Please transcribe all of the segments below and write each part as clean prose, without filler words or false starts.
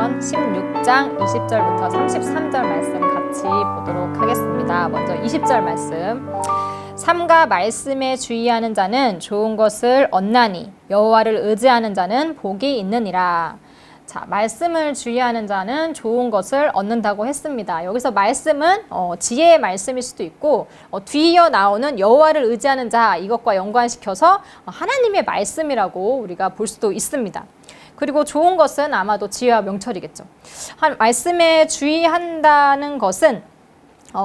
사도행전 16장 20절부터 33절 말씀 같이 보도록 하겠습니다. 먼저 20절 말씀. 삼가 말씀에 주의하는 자는 좋은 것을 얻나니 여호와를 의지하는 자는 복이 있느니라. 자, 말씀을 주의하는 자는 좋은 것을 얻는다고 했습니다. 여기서 말씀은 지혜의 말씀일 수도 있고 뒤이어 나오는 여호와를 의지하는 자, 이것과 연관시켜서 하나님의 말씀이라고 우리가 볼 수도 있습니다. 그리고 좋은 것은 아마도 지혜와 명철이겠죠. 말씀에 주의한다는 것은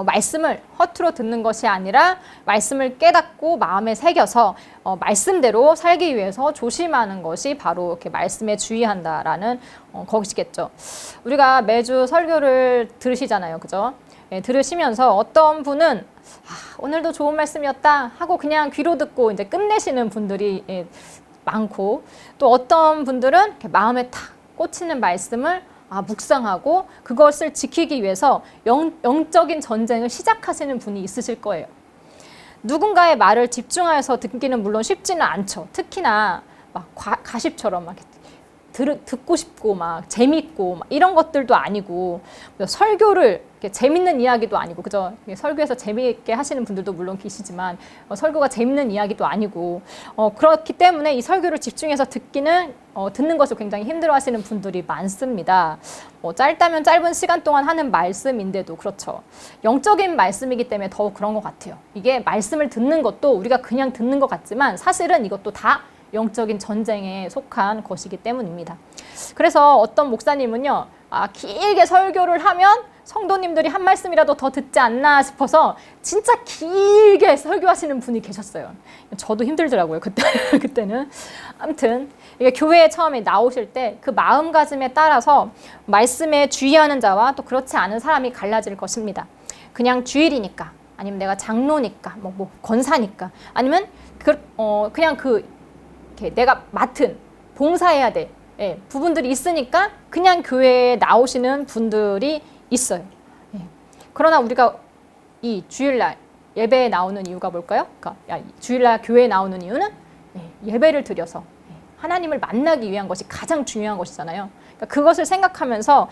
말씀을 허투루 듣는 것이 아니라 말씀을 깨닫고 마음에 새겨서 말씀대로 살기 위해서 조심하는 것이 바로 이렇게 말씀에 주의한다라는 것이겠죠. 우리가 매주 설교를 들으시잖아요, 그죠? 예, 들으시면서 어떤 분은 오늘도 좋은 말씀이었다 하고 그냥 귀로 듣고 이제 끝내시는 분들이 많고, 또 어떤 분들은 이렇게 마음에 탁 꽂히는 말씀을 묵상하고 그것을 지키기 위해서 영적인 전쟁을 시작하시는 분이 있으실 거예요. 누군가의 말을 집중해서 듣기는 물론 쉽지는 않죠. 특히나 막 가십처럼 막 듣고 싶고 막 재밌고 막 이런 것들도 아니고, 설교를 재밌는 이야기도 아니고, 그죠? 설교에서 재미있게 하시는 분들도 물론 계시지만 설교가 재밌는 이야기도 아니고, 그렇기 때문에 이 설교를 집중해서 듣는 것을 굉장히 힘들어하시는 분들이 많습니다. 짧다면 짧은 시간 동안 하는 말씀인데도 그렇죠. 영적인 말씀이기 때문에 더욱 그런 것 같아요. 이게 말씀을 듣는 것도 우리가 그냥 듣는 것 같지만 사실은 이것도 다 영적인 전쟁에 속한 것이기 때문입니다. 그래서 어떤 목사님은요, 길게 설교를 하면 성도님들이 한 말씀이라도 더 듣지 않나 싶어서 진짜 길게 설교하시는 분이 계셨어요. 저도 힘들더라고요, 그때는. 아무튼 이게 교회에 처음에 나오실 때 그 마음가짐에 따라서 말씀에 주의하는 자와 또 그렇지 않은 사람이 갈라질 것입니다. 그냥 주일이니까, 아니면 내가 장로니까, 뭐 권사니까, 아니면 그냥 이렇게 내가 맡은 봉사해야 될 부분들이 있으니까 그냥 교회에 나오시는 분들이 있어요. 그러나 우리가 이 주일날 예배에 나오는 이유가 뭘까요? 그러니까 주일날 교회에 나오는 이유는 예배를 드려서 하나님을 만나기 위한 것이 가장 중요한 것이잖아요. 그러니까 그것을 생각하면서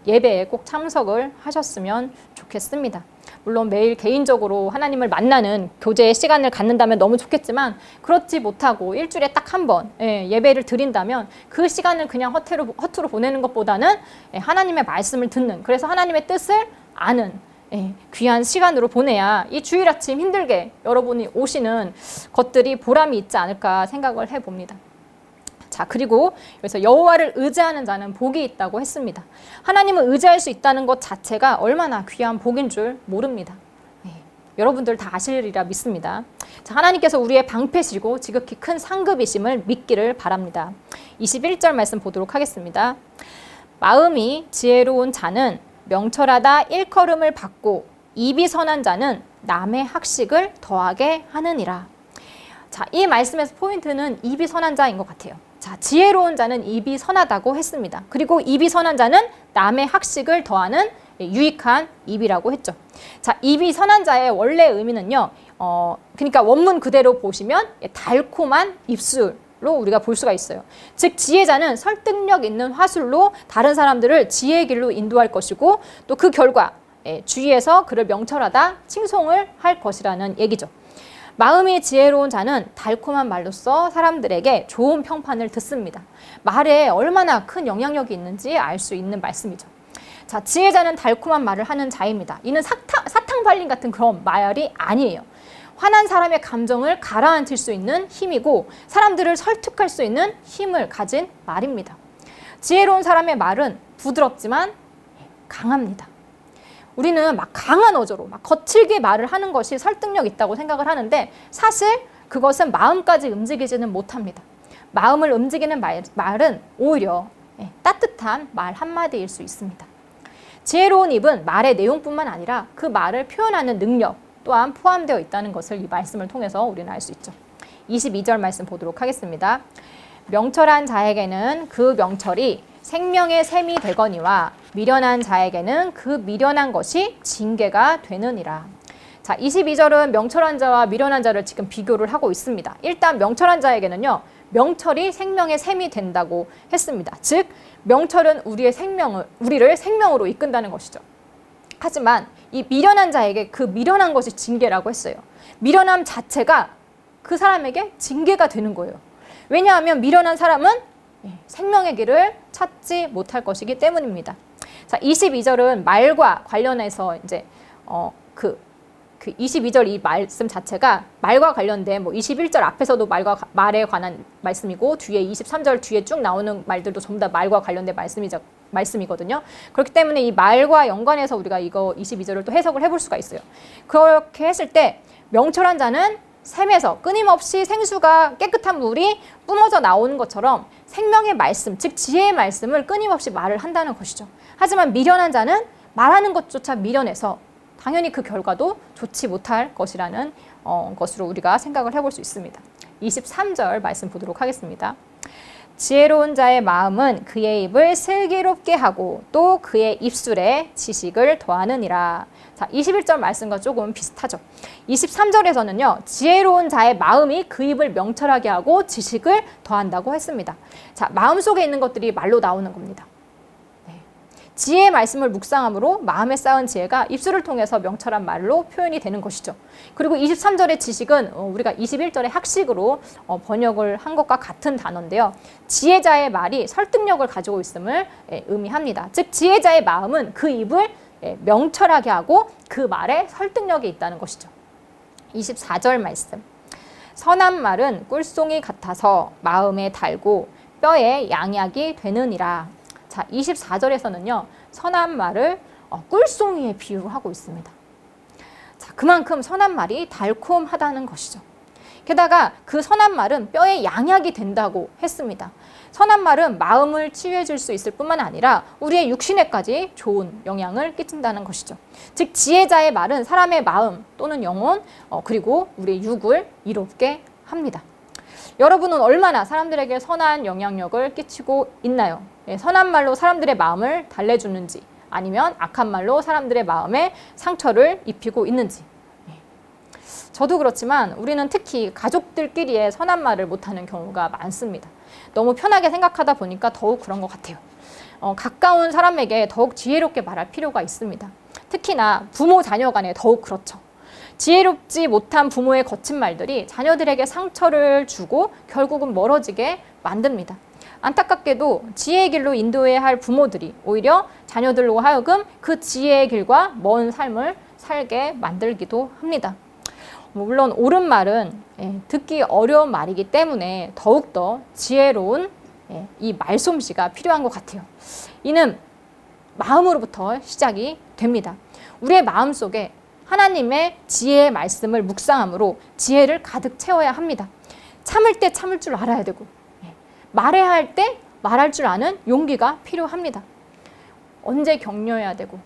예배에 꼭 참석을 하셨으면 좋겠습니다. 물론 매일 개인적으로 하나님을 만나는 교제의 시간을 갖는다면 너무 좋겠지만, 그렇지 못하고 일주일에 딱 한 번 예배를 드린다면 그 시간을 그냥 허투루 보내는 것보다는 하나님의 말씀을 듣는, 그래서 하나님의 뜻을 아는 귀한 시간으로 보내야 이 주일 아침 힘들게 여러분이 오시는 것들이 보람이 있지 않을까 생각을 해봅니다. 자, 그리고 여기서 여호와를 의지하는 자는 복이 있다고 했습니다. 하나님을 의지할 수 있다는 것 자체가 얼마나 귀한 복인 줄 모릅니다. 여러분들 다 아시리라 믿습니다. 자, 하나님께서 우리의 방패시고 지극히 큰 상급이심을 믿기를 바랍니다. 21절 말씀 보도록 하겠습니다. 마음이 지혜로운 자는 명철하다 일컬음을 받고 입이 선한 자는 남의 학식을 더하게 하느니라. 자, 이 말씀에서 포인트는 입이 선한 자인 것 같아요. 자, 지혜로운 자는 입이 선하다고 했습니다. 그리고 입이 선한 자는 남의 학식을 더하는 유익한 입이라고 했죠. 자, 입이 선한 자의 원래 의미는요, 그러니까 원문 그대로 보시면 달콤한 입술로 우리가 볼 수가 있어요. 즉, 지혜자는 설득력 있는 화술로 다른 사람들을 지혜의 길로 인도할 것이고, 또 그 결과 주위에서 그를 명철하다 칭송을 할 것이라는 얘기죠. 마음이 지혜로운 자는 달콤한 말로써 사람들에게 좋은 평판을 듣습니다. 말에 얼마나 큰 영향력이 있는지 알 수 있는 말씀이죠. 자, 지혜자는 달콤한 말을 하는 자입니다. 이는 사탕 발림 같은 그런 말이 아니에요. 화난 사람의 감정을 가라앉힐 수 있는 힘이고 사람들을 설득할 수 있는 힘을 가진 말입니다. 지혜로운 사람의 말은 부드럽지만 강합니다. 우리는 막 강한 어조로 막 거칠게 말을 하는 것이 설득력 있다고 생각을 하는데, 사실 그것은 마음까지 움직이지는 못합니다. 마음을 움직이는 말은 오히려 따뜻한 말 한마디일 수 있습니다. 지혜로운 입은 말의 내용뿐만 아니라 그 말을 표현하는 능력 또한 포함되어 있다는 것을 이 말씀을 통해서 우리는 알 수 있죠. 22절 말씀 보도록 하겠습니다. 명철한 자에게는 그 명철이 생명의 샘이 되거니와 미련한 자에게는 그 미련한 것이 징계가 되느니라. 자, 22절은 명철한 자와 미련한 자를 지금 비교를 하고 있습니다. 일단 명철한 자에게는요, 명철이 생명의 샘이 된다고 했습니다. 즉 명철은 우리를 생명으로 이끈다는 것이죠. 하지만 이 미련한 자에게 그 미련한 것이 징계라고 했어요. 미련함 자체가 그 사람에게 징계가 되는 거예요. 왜냐하면 미련한 사람은 생명의 길을 찾지 못할 것이기 때문입니다. 자, 22절은 말과 관련해서 이제 그 22절 이 말씀 자체가 말과 관련된 21절 앞에서도 말에 관한 말씀이고 뒤에 23절 뒤에 쭉 나오는 말들도 전부 다 말과 관련된 말씀이거든요. 그렇기 때문에 이 말과 연관해서 우리가 이거 22절을 또 해석을 해볼 수가 있어요. 그렇게 했을 때 명철한 자는 샘에서 끊임없이 생수가 깨끗한 물이 뿜어져 나오는 것처럼 생명의 말씀, 즉 지혜의 말씀을 끊임없이 말을 한다는 것이죠. 하지만 미련한 자는 말하는 것조차 미련해서 당연히 그 결과도 좋지 못할 것이라는 것으로 우리가 생각을 해볼 수 있습니다. 23절 말씀 보도록 하겠습니다. 지혜로운 자의 마음은 그의 입을 슬기롭게 하고 또 그의 입술에 지식을 더하느니라. 자, 21절 말씀과 조금 비슷하죠. 23절에서는요. 지혜로운 자의 마음이 그 입을 명철하게 하고 지식을 더한다고 했습니다. 자, 마음속에 있는 것들이 말로 나오는 겁니다. 지혜의 말씀을 묵상함으로 마음에 쌓은 지혜가 입술을 통해서 명철한 말로 표현이 되는 것이죠. 그리고 23절의 지식은 우리가 21절의 학식으로 번역을 한 것과 같은 단어인데요. 지혜자의 말이 설득력을 가지고 있음을 의미합니다. 즉 지혜자의 마음은 그 입을 명철하게 하고 그 말에 설득력이 있다는 것이죠. 24절 말씀. 선한 말은 꿀송이 같아서 마음에 달고 뼈에 양약이 되느니라. 자, 24절에서는요. 선한 말을 꿀송이에 비유하고 있습니다. 자, 그만큼 선한 말이 달콤하다는 것이죠. 게다가 그 선한 말은 뼈에 양약이 된다고 했습니다. 선한 말은 마음을 치유해 줄 수 있을 뿐만 아니라 우리의 육신에까지 좋은 영향을 끼친다는 것이죠. 즉 지혜자의 말은 사람의 마음 또는 영혼 그리고 우리의 육을 이롭게 합니다. 여러분은 얼마나 사람들에게 선한 영향력을 끼치고 있나요? 선한 말로 사람들의 마음을 달래주는지 아니면 악한 말로 사람들의 마음에 상처를 입히고 있는지. 저도 그렇지만 우리는 특히 가족들끼리의 선한 말을 못하는 경우가 많습니다. 너무 편하게 생각하다 보니까 더욱 그런 것 같아요. 가까운 사람에게 더욱 지혜롭게 말할 필요가 있습니다. 특히나 부모 자녀 간에 더욱 그렇죠. 지혜롭지 못한 부모의 거친 말들이 자녀들에게 상처를 주고 결국은 멀어지게 만듭니다. 안타깝게도 지혜의 길로 인도해야 할 부모들이 오히려 자녀들로 하여금 그 지혜의 길과 먼 삶을 살게 만들기도 합니다. 물론 옳은 말은 듣기 어려운 말이기 때문에 더욱더 지혜로운 이 말솜씨가 필요한 것 같아요. 이는 마음으로부터 시작이 됩니다. 우리의 마음속에 하나님의 지혜의 말씀을 묵상함으로 지혜를 가득 채워야 합니다. 참을 때 참을 줄 알아야 되고 말해야 할 때 말할 줄 아는 용기가 필요합니다. 언제 격려해야 되고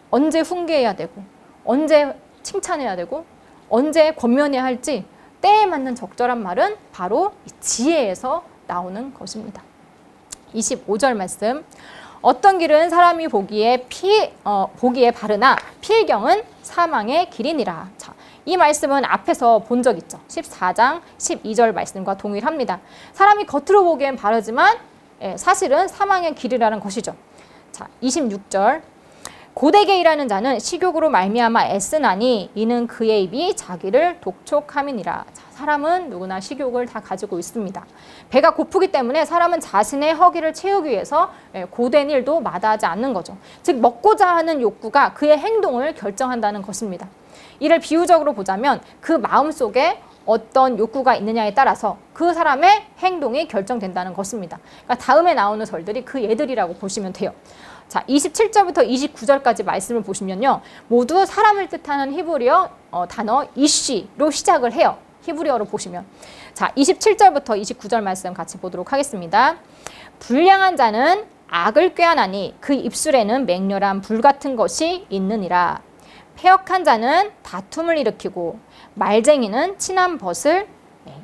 언제 훈계해야 되고 언제 칭찬해야 되고 언제 권면해야 할지 때에 맞는 적절한 말은 바로 지혜에서 나오는 것입니다. 25절 말씀. 어떤 길은 사람이 보기에 바르나 필경은 사망의 길이니라. 자, 이 말씀은 앞에서 본 적 있죠. 14장 12절 말씀과 동일합니다. 사람이 겉으로 보기엔 바르지만 사실은 사망의 길이라는 것이죠. 자, 26절. 고되게 일하는 자는 식욕으로 말미암아 애쓰나니 이는 그의 입이 자기를 독촉함이니라. 자, 사람은 누구나 식욕을 다 가지고 있습니다. 배가 고프기 때문에 사람은 자신의 허기를 채우기 위해서 고된 일도 마다하지 않는 거죠. 즉 먹고자 하는 욕구가 그의 행동을 결정한다는 것입니다. 이를 비유적으로 보자면 그 마음속에 어떤 욕구가 있느냐에 따라서 그 사람의 행동이 결정된다는 것입니다. 그러니까 다음에 나오는 절들이 그 예들이라고 보시면 돼요. 자, 27절부터 29절까지 말씀을 보시면요. 모두 사람을 뜻하는 히브리어 단어 이쉬로 시작을 해요. 히브리어로 보시면. 자, 27절부터 29절 말씀 같이 보도록 하겠습니다. 불량한 자는 악을 꾀하나니 그 입술에는 맹렬한 불 같은 것이 있느니라. 패역한 자는 다툼을 일으키고 말쟁이는 친한 벗을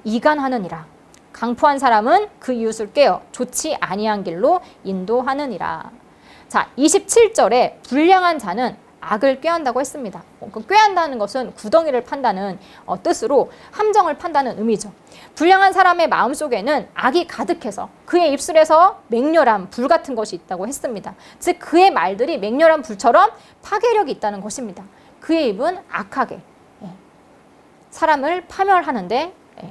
이간하느니라. 강포한 사람은 그 이웃을 깨어 좋지 아니한 길로 인도하느니라. 자, 27절에 불량한 자는 악을 꾀한다고 했습니다. 그 꾀한다는 것은 구덩이를 판다는 뜻으로 함정을 판다는 의미죠. 불량한 사람의 마음속에는 악이 가득해서 그의 입술에서 맹렬한 불 같은 것이 있다고 했습니다. 즉 그의 말들이 맹렬한 불처럼 파괴력이 있다는 것입니다. 그의 입은 악하게 사람을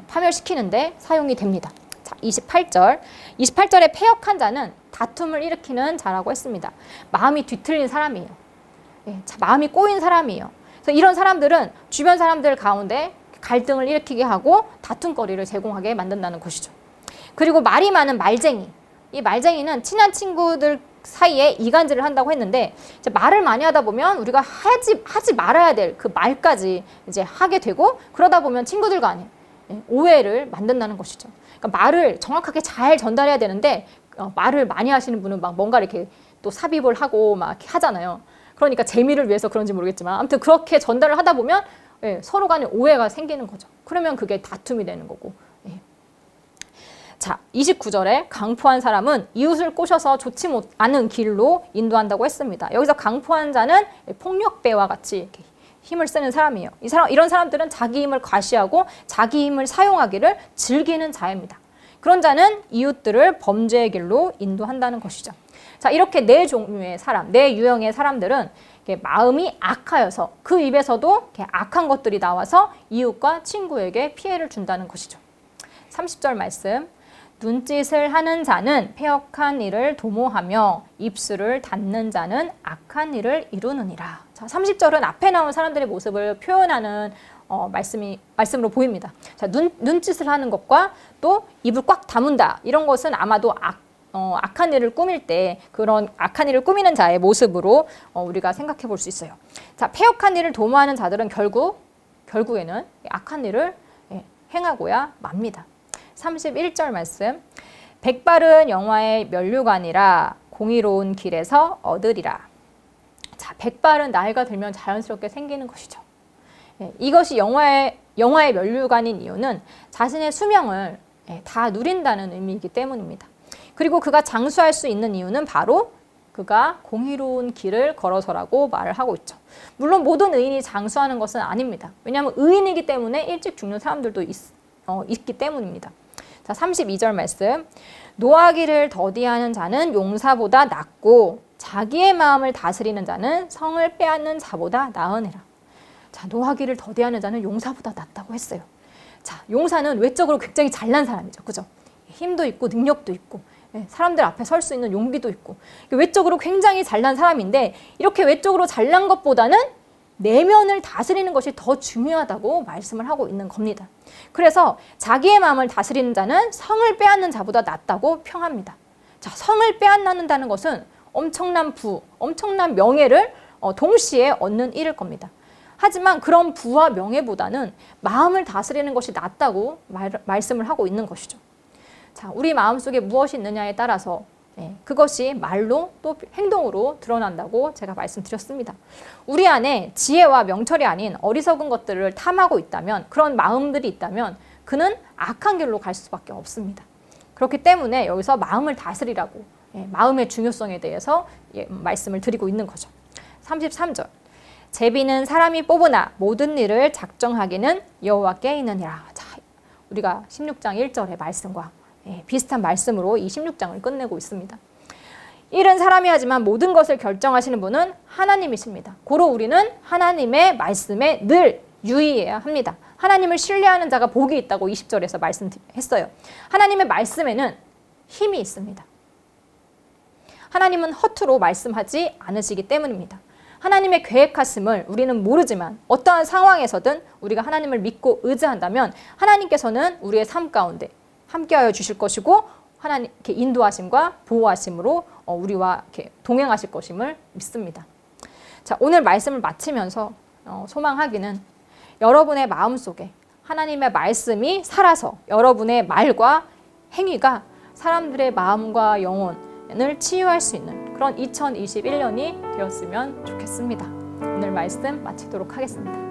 파멸시키는데 사용이 됩니다. 자, 28절에 패역한 자는 다툼을 일으키는 자라고 했습니다. 마음이 뒤틀린 사람이에요. 마음이 꼬인 사람이에요. 그래서 이런 사람들은 주변 사람들 가운데 갈등을 일으키게 하고 다툼거리를 제공하게 만든다는 것이죠. 그리고 말이 많은 말쟁이. 이 말쟁이는 친한 친구들 사이에 이간질을 한다고 했는데 이제 말을 많이 하다 보면 우리가 하지 말아야 될 그 말까지 이제 하게 되고 그러다 보면 친구들 간에 오해를 만든다는 것이죠. 그러니까 말을 정확하게 잘 전달해야 되는데 말을 많이 하시는 분은 막 뭔가 이렇게 또 삽입을 하고 막 이렇게 하잖아요. 그러니까 재미를 위해서 그런지 모르겠지만 아무튼 그렇게 전달을 하다 보면 서로 간에 오해가 생기는 거죠. 그러면 그게 다툼이 되는 거고. 자, 29절에 강포한 사람은 이웃을 꼬셔서 좋지 않은 길로 인도한다고 했습니다. 여기서 강포한 자는 폭력배와 같이 이렇게 힘을 쓰는 사람이에요. 이런 사람들은 자기 힘을 과시하고 자기 힘을 사용하기를 즐기는 자입니다. 그런 자는 이웃들을 범죄의 길로 인도한다는 것이죠. 자, 이렇게 네 종류의 사람, 네 유형의 사람들은 마음이 악하여서 그 입에서도 악한 것들이 나와서 이웃과 친구에게 피해를 준다는 것이죠. 30절 말씀. 눈짓을 하는 자는 패역한 일을 도모하며 입술을 닫는 자는 악한 일을 이루느니라. 자, 30절은 앞에 나온 사람들의 모습을 표현하는 말씀으로 보입니다. 자, 눈짓을 하는 것과 또 입을 꽉 다문다. 이런 것은 아마도 악한 일을 꾸밀 때 그런 악한 일을 꾸미는 자의 모습으로 우리가 생각해 볼 수 있어요. 자, 패역한 일을 도모하는 자들은 결국에는 악한 일을 행하고야 맙니다. 31절 말씀. 백발은 영화의 면류관이라 공의로운 길에서 얻으리라. 자, 백발은 나이가 들면 자연스럽게 생기는 것이죠. 이것이 영화의 면류관인 이유는 자신의 수명을 다 누린다는 의미이기 때문입니다. 그리고 그가 장수할 수 있는 이유는 바로 그가 공의로운 길을 걸어서라고 말을 하고 있죠. 물론 모든 의인이 장수하는 것은 아닙니다. 왜냐하면 의인이기 때문에 일찍 죽는 사람들도 있기 때문입니다. 자, 32절 말씀. 노하기를 더디하는 자는 용사보다 낫고 자기의 마음을 다스리는 자는 성을 빼앗는 자보다 나으니라. 자, 노하기를 더디하는 자는 용사보다 낫다고 했어요. 자, 용사는 외적으로 굉장히 잘난 사람이죠. 그죠? 힘도 있고 능력도 있고 사람들 앞에 설 수 있는 용기도 있고 외적으로 굉장히 잘난 사람인데 이렇게 외적으로 잘난 것보다는 내면을 다스리는 것이 더 중요하다고 말씀을 하고 있는 겁니다. 그래서 자기의 마음을 다스리는 자는 성을 빼앗는 자보다 낫다고 평합니다. 자, 성을 빼앗는다는 것은 엄청난 엄청난 명예를 동시에 얻는 일일 겁니다. 하지만 그런 부와 명예보다는 마음을 다스리는 것이 낫다고 말씀을 하고 있는 것이죠. 자, 우리 마음속에 무엇이 있느냐에 따라서 그것이 말로 또 행동으로 드러난다고 제가 말씀드렸습니다. 우리 안에 지혜와 명철이 아닌 어리석은 것들을 탐하고 있다면, 그런 마음들이 있다면 그는 악한 길로 갈 수밖에 없습니다. 그렇기 때문에 여기서 마음을 다스리라고 마음의 중요성에 대해서 말씀을 드리고 있는 거죠. 33절. 제비는 사람이 뽑으나 모든 일을 작정하기는 여호와께 있느니라. 자, 우리가 16장 1절의 말씀과 비슷한 말씀으로 이 16장을 끝내고 있습니다. 일은 사람이 하지만 모든 것을 결정하시는 분은 하나님이십니다. 고로 우리는 하나님의 말씀에 늘 유의해야 합니다. 하나님을 신뢰하는 자가 복이 있다고 20절에서 말씀했어요. 하나님의 말씀에는 힘이 있습니다. 하나님은 허투루 말씀하지 않으시기 때문입니다. 하나님의 계획하심을 우리는 모르지만 어떠한 상황에서든 우리가 하나님을 믿고 의지한다면 하나님께서는 우리의 삶 가운데 함께하여 주실 것이고 하나님께 인도하심과 보호하심으로 우리와 이렇게 동행하실 것임을 믿습니다. 자, 오늘 말씀을 마치면서 소망하기는 여러분의 마음속에 하나님의 말씀이 살아서 여러분의 말과 행위가 사람들의 마음과 영혼을 치유할 수 있는 그런 2021년이 되었으면 좋겠습니다. 오늘 말씀 마치도록 하겠습니다.